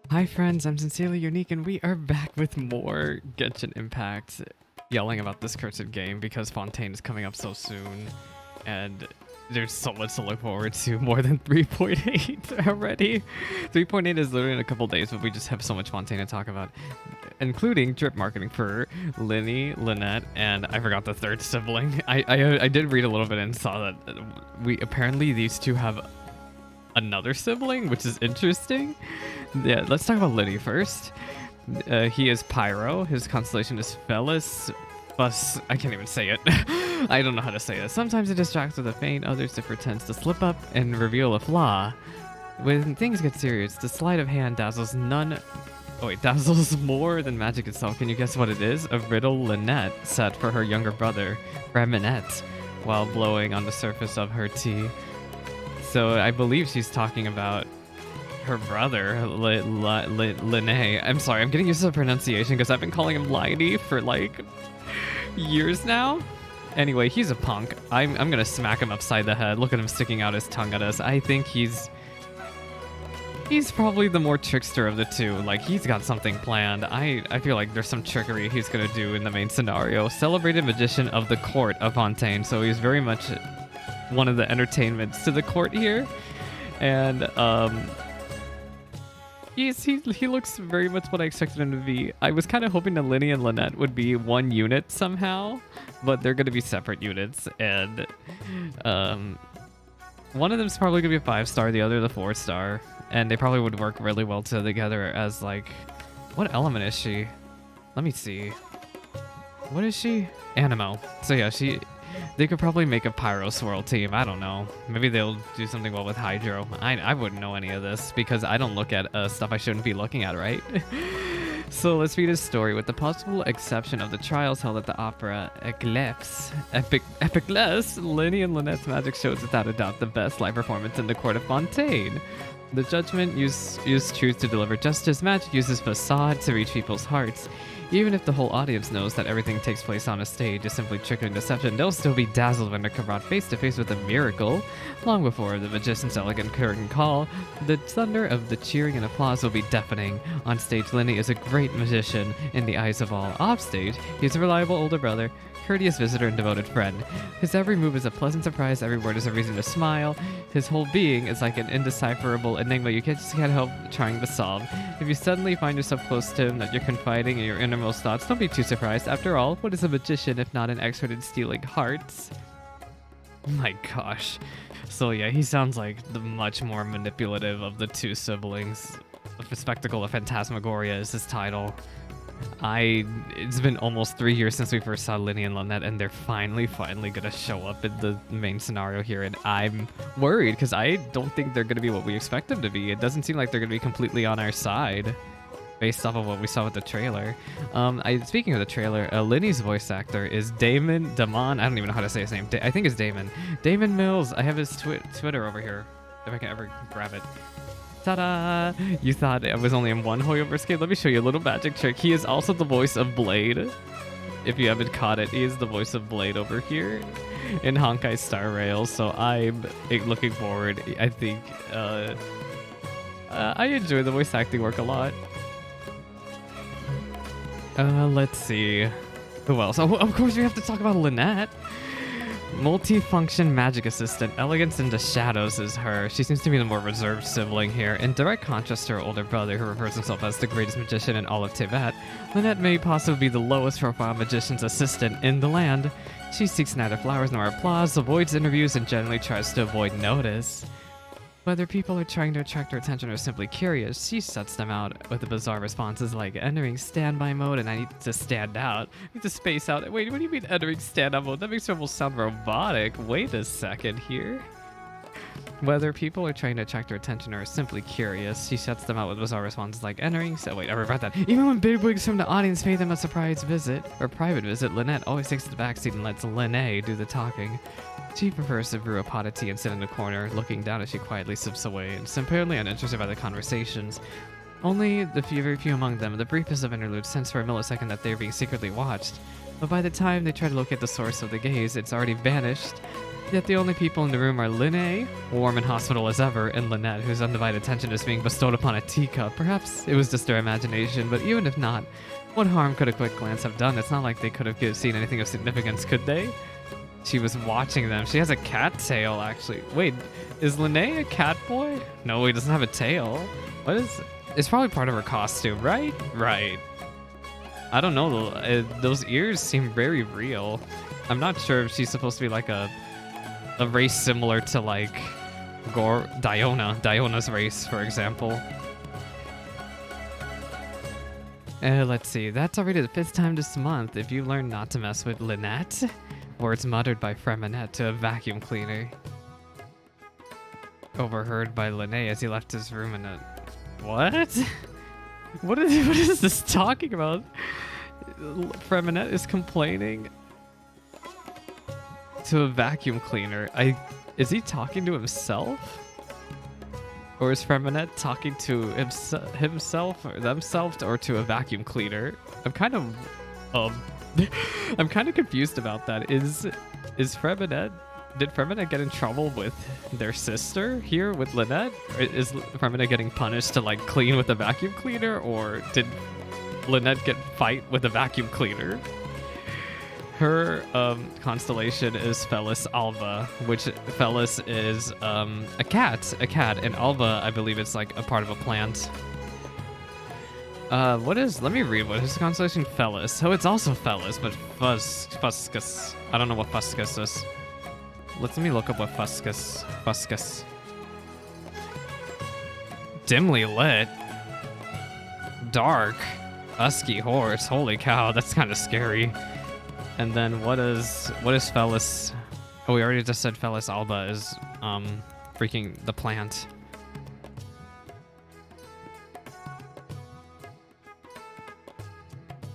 Hi friends, I'm Sincerely Unique and we are back with more Genshin Impact, yelling about this cursed game because Fontaine is coming up so soon and there's so much to look forward to, more than 3.8 already. 3.8 is literally in a couple days, but we just have so much Fontaine to talk about, including drip marketing for Lyney, Lynette, and I forgot the third sibling. I did read a little bit and saw that apparently these two have another sibling, which is interesting. Yeah, let's talk about Lyney first. He is Pyro. His constellation is Felis. I can't even say it. I don't know how to say it. Sometimes it distracts with a feint, others it pretends to slip up and reveal a flaw. When things get serious, the sleight of hand dazzles dazzles more than magic itself. Can you guess what it is? A riddle Lynette set for her younger brother, Freminet, while blowing on the surface of her tea. So I believe she's talking about her brother, Lyney. I'm sorry, I'm getting used to the pronunciation because I've been calling him Lyney for like years now. Anyway, he's a punk. I'm gonna smack him upside the head. Look at him sticking out his tongue at us. I think he's probably the more trickster of the two. Like, he's got something planned. I feel like there's some trickery he's gonna do in the main scenario. Celebrated magician of the court of Fontaine, so he's very much one of the entertainments to the court here. And he looks very much what I expected him to be. I was kind of hoping that Lyney and Lynette would be one unit somehow, but they're going to be separate units, and one of them's probably going to be a 5-star, the other the 4-star, and they probably would work really well together as, like, what element is she? Let me see. What is she? Animo. So yeah, they could probably make a Pyro Swirl team. I don't know. Maybe they'll do something well with Hydro. I wouldn't know any of this because I don't look at stuff I shouldn't be looking at, right? So let's read his story. With the possible exception of the trials held at the opera Eclipse, Lyney and Lynette's magic shows without a doubt the best live performance in the court of Fontaine. The judgment use truth to deliver justice. Magic uses facade to reach people's hearts. Even if the whole audience knows that everything takes place on a stage is simply trick and deception, they'll still be dazzled when they're brought face to face with a miracle. Long before the magician's elegant curtain call, the thunder of the cheering and applause will be deafening. On stage, Lyney is a great magician in the eyes of all. Off stage, he's a reliable older brother, courteous visitor and devoted friend. His every move is a pleasant surprise, every word is a reason to smile. His whole being is like an indecipherable enigma you just can't help trying to solve. If you suddenly find yourself close to him, that you're confiding in your innermost thoughts, don't be too surprised. After all, what is a magician if not an expert in stealing hearts? Oh my gosh. So yeah, he sounds like the much more manipulative of the two siblings. The Spectacle of Phantasmagoria is his title. It's been almost 3 years since we first saw Lyney and Lynette, and they're finally gonna show up in the main scenario here, and I'm worried because I don't think they're gonna be what we expect them to be. It doesn't seem like they're gonna be completely on our side based off of what we saw with the trailer. Speaking of the trailer, Lyney's voice actor is Damon, I don't even know how to say his name. I think it's Damon. Damon Mills. I have his Twitter over here, if I can ever grab it. Ta-da! You thought it was only in one Hoyoverse game? Let me show you a little magic trick. He is also the voice of Blade. If you haven't caught it, he is the voice of Blade over here in Honkai Star Rail. So I'm looking forward. I think I enjoy the voice acting work a lot. Let's see. Who else? Oh, of course we have to talk about Lynette. Multifunction magic assistant. Elegance in the shadows is her. She seems to be the more reserved sibling here. In direct contrast to her older brother, who refers himself as the greatest magician in all of Tibet, Lynette may possibly be the lowest profile magician's assistant in the land. She seeks neither flowers nor applause, avoids interviews, and generally tries to avoid notice. Whether people are trying to attract her attention or simply curious, she sets them out with the bizarre responses like entering standby mode and I need to stand out. I need to space out. Wait, what do you mean entering standby mode? That makes it almost sound robotic. Wait a second here. Whether people are trying to attract her attention or simply curious, she sets them out with bizarre responses like entering. Wait, I regret that. Even when bigwigs from the audience pay them a surprise visit or private visit, Lynette always takes the backseat and lets Lyney do the talking. She prefers to brew a pot of tea and sit in the corner, looking down as she quietly sips away, and is apparently uninterested by the conversations. Only very few among them, the briefest of interludes, sense for a millisecond that they are being secretly watched. But by the time they try to locate the source of the gaze, it's already vanished. Yet the only people in the room are Lyney, warm and hospitable as ever, and Lynette, whose undivided attention is being bestowed upon a teacup. Perhaps it was just their imagination, but even if not, what harm could a quick glance have done? It's not like they could have seen anything of significance, could they? She was watching them. She has a cat tail, actually. Wait, is Lyney a cat boy? No, he doesn't have a tail. What is... It's probably part of her costume, right? Right. I don't know, those ears seem very real. I'm not sure if she's supposed to be like a race similar to like Diona's race, for example. Let's see, that's already the 5th time this month. If you learn not to mess with Lynette, words muttered by Freminet to a vacuum cleaner. Overheard by Lyney as he left his room in a... What? What is this talking about? Freminet is complaining to a vacuum cleaner. Is he talking to himself? Or is Freminet talking to himself or themselves or to a vacuum cleaner? I'm kind of I'm kind of confused about that. Is Freminet... Did Freminet get in trouble with their sister here with Lynette? Or is Freminet getting punished to like clean with a vacuum cleaner? Or did Lynette get fight with a vacuum cleaner? Her constellation is Felis Alba, which Felis is a cat, and Alba, I believe it's like a part of a plant. Let me read what is constellation Felis. So it's also Felis, but Fuscus. I don't know what Fuscus is. Let me look up what Fuscus. Dimly lit. Dark. Husky horse. Holy cow, that's kind of scary. And then what is Felis? Oh, we already just said Felis Alba is freaking the plant.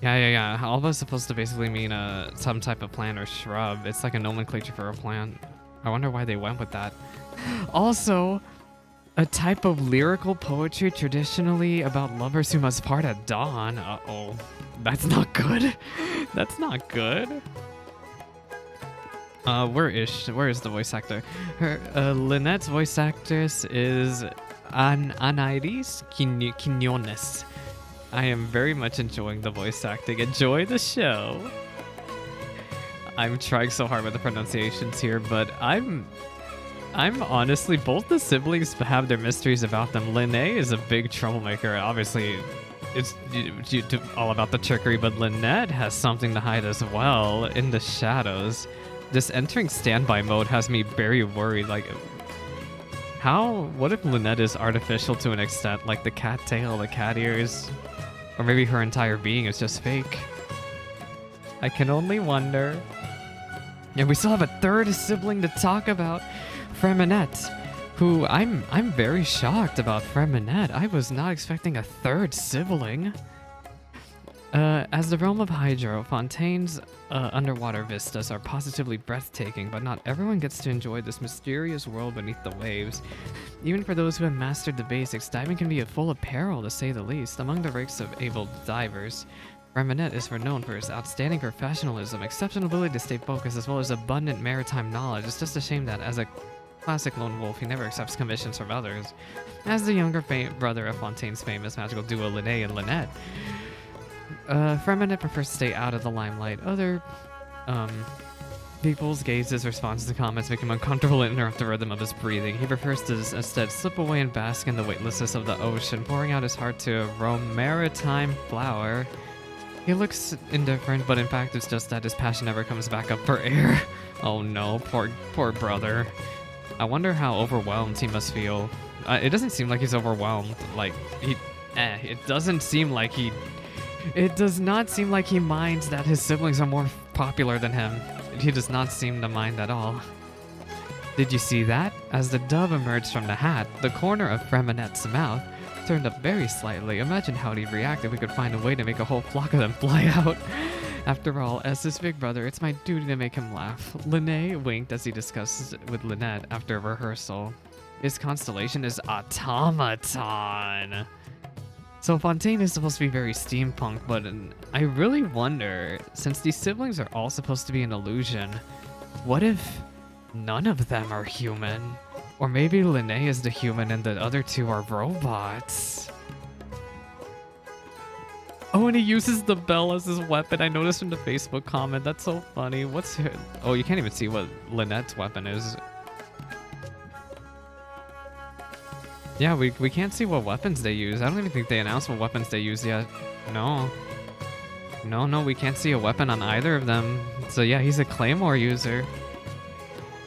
Yeah. Alba is supposed to basically mean some type of plant or shrub. It's like a nomenclature for a plant. I wonder why they went with that. Also, a type of lyrical poetry traditionally about lovers who must part at dawn. Uh-oh. That's not good. That's not good. Where is the voice actor? Lynette's voice actress is Anairis Quinones. I am very much enjoying the voice acting. Enjoy the show. I'm trying so hard with the pronunciations here, but I'm honestly, both the siblings have their mysteries about them. Lyney is a big troublemaker. Obviously, it's all about the trickery, but Lynette has something to hide as well in the shadows. This entering standby mode has me very worried. Like, what if Lynette is artificial to an extent? Like the cat tail, the cat ears, or maybe her entire being is just fake. I can only wonder. And we still have a 3rd sibling to talk about, Freminet, who I'm very shocked about Freminet. I was not expecting a 3rd sibling. As the realm of Hydro, Fontaine's underwater vistas are positively breathtaking, but not everyone gets to enjoy this mysterious world beneath the waves. Even for those who have mastered the basics, diving can be a full of peril, to say the least. Among the ranks of able divers, Freminet is renowned for his outstanding professionalism, exceptional ability to stay focused, as well as abundant maritime knowledge. It's just a shame that, as a classic lone wolf, he never accepts commissions from others. As the younger brother of Fontaine's famous magical duo Lyney and Lynette, Freminet prefers to stay out of the limelight. Other people's gazes, responses, and comments make him uncomfortable and interrupt the rhythm of his breathing. He prefers to instead slip away and bask in the weightlessness of the ocean, pouring out his heart to a maritime flower. He looks indifferent, but in fact it's just that his passion never comes back up for air. Oh no, poor brother. I wonder how overwhelmed he must feel. It doesn't seem like he's overwhelmed. Like, it doesn't seem like he... It does not seem like he minds that his siblings are more popular than him. He does not seem to mind at all. Did you see that? As the dove emerged from the hat, the corner of Freminet's mouth turned up very slightly. Imagine how he'd react if we could find a way to make a whole flock of them fly out. After all, as his big brother, it's my duty to make him laugh. Lyney winked as he discussed with Lynette after rehearsal. His constellation is Automaton. So Fontaine is supposed to be very steampunk, but I really wonder, since these siblings are all supposed to be an illusion, what if None of them are human. Or maybe Lyney is the human and the other two are robots. Oh, and he uses the bell as his weapon. I noticed in the Facebook comment. That's so funny. What's her... Oh, you can't even see what Lynette's weapon is. Yeah, we can't see what weapons they use. I don't even think they announced what weapons they use yet. No. No, we can't see a weapon on either of them. So yeah, he's a Claymore user.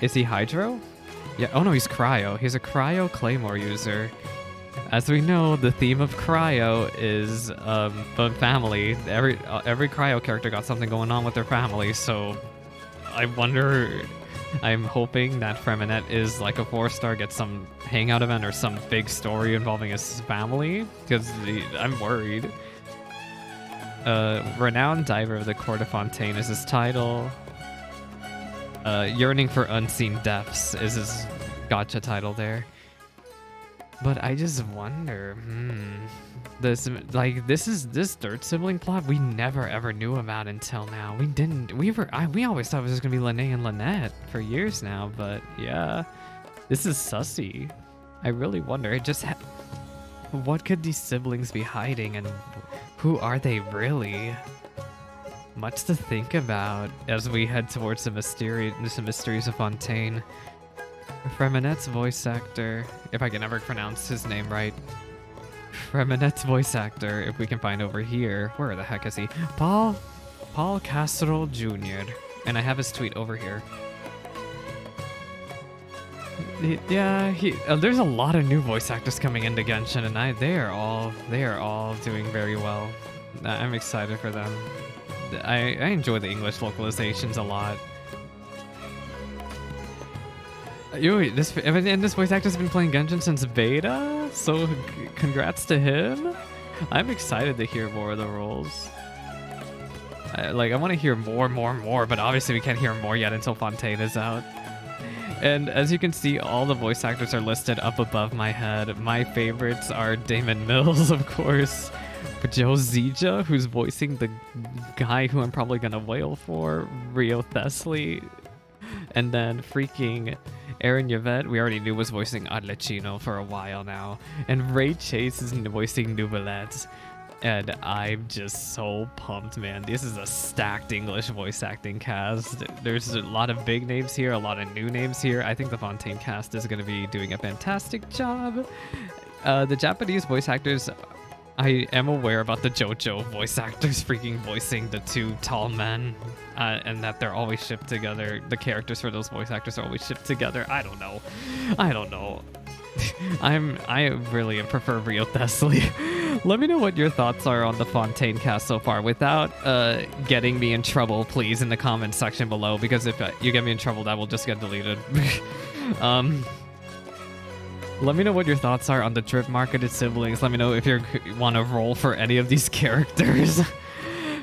Is he Hydro? Yeah, oh no, he's Cryo. He's a Cryo Claymore user. As we know, the theme of Cryo is the family. Every Cryo character got something going on with their family, so I wonder... I'm hoping that Freminet is like a 4-star, gets some hangout event or some big story involving his family, because I'm worried. Renowned Diver of the Court of Fontaine is his title. Yearning for Unseen Depths is his gacha title there. But I just wonder, this third sibling plot we never ever knew about until now. We always thought it was just gonna be Lyney and Lynette for years now, but yeah, this is sussy. I really wonder, what could these siblings be hiding, and who are they really? Much to think about as we head towards the mysteries of Fontaine. Freminet's voice actor, if I can ever pronounce his name right. Freminet's voice actor, if we can find over here. Where the heck is he? Paul Castro Jr. And I have his tweet over here. There's a lot of new voice actors coming into Genshin, and they are all doing very well. I'm excited for them. I enjoy the English localizations a lot. This voice actor's been playing Genshin since beta, so congrats to him. I'm excited to hear more of the roles. I want to hear more, but obviously we can't hear more yet until Fontaine is out. And as you can see, all the voice actors are listed up above my head. My favorites are Damon Mills, of course, Joe Zija, who's voicing the guy who I'm probably gonna wail for, Rio Thessley, and then freaking Aaron Yvette, we already knew was voicing Adlecino for a while now, and Ray Chase is voicing Nouvellette. And I'm just so pumped, man. This is a stacked English voice acting cast. There's a lot of big names here, a lot of new names here. I think the Fontaine cast is going to be doing a fantastic job. The Japanese voice actors, I am aware about the JoJo voice actors freaking voicing the two tall men, and that they're always shipped together. The characters for those voice actors are always shipped together. I don't know. I really prefer Rio Thessley. Let me know what your thoughts are on the Fontaine cast so far without getting me in trouble, please, in the comments section below, because if you get me in trouble, that will just get deleted. Let me know what your thoughts are on the drip marketed siblings. Let me know if you want to roll for any of these characters.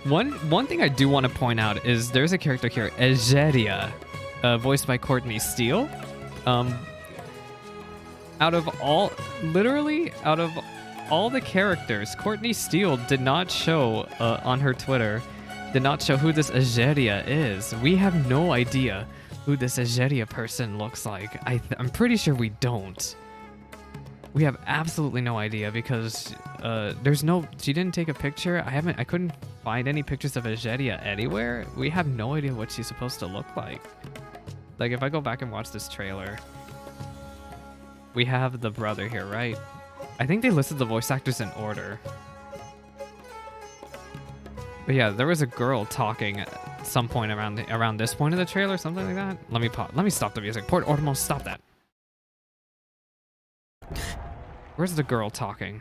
One thing I do want to point out is there's a character here, Egeria, voiced by Courtney Steele. Out of all the characters, Courtney Steele did not show on her Twitter, did not show who this Egeria is. We have no idea who this Egeria person looks like. I'm pretty sure we don't. We have absolutely no idea because she didn't take a picture. I couldn't find any pictures of Egeria anywhere. We have no idea what she's supposed to look like. Like if I go back and watch this trailer, we have the brother here, right? I think they listed the voice actors in order. But yeah, there was a girl talking at some point around this point of the trailer, something like that. Let me stop the music. Port Ortimo, stop that. Where's the girl talking?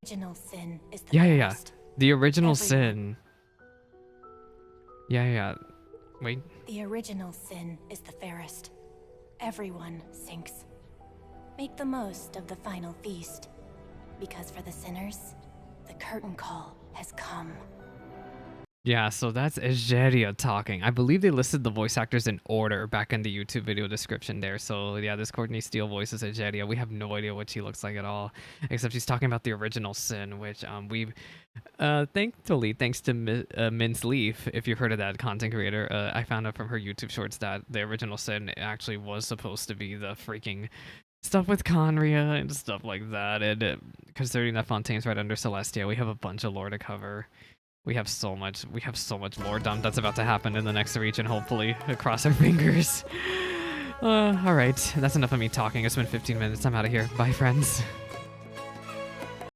Original sin is the Yeah. first. The original Everyone. sin. Yeah. Wait. The original sin is the fairest. Everyone sinks. Make the most of the final feast. Because for the sinners, the curtain call has come. Yeah, so that's Egeria talking. I believe they listed the voice actors in order back in the YouTube video description there. So yeah, this Courtney Steele voices Egeria. We have no idea what she looks like at all, except she's talking about the original Sin, which we've thankfully, thanks to Min's Leaf, if you've heard of that content creator, I found out from her YouTube shorts that the original Sin actually was supposed to be the freaking stuff with Conria and stuff like that. And considering that Fontaine's right under Celestia, we have a bunch of lore to cover. We have so much lore dump that's about to happen in the next region, hopefully. Cross our fingers. Alright, that's enough of me talking. It's been 15 minutes. I'm out of here. Bye, friends.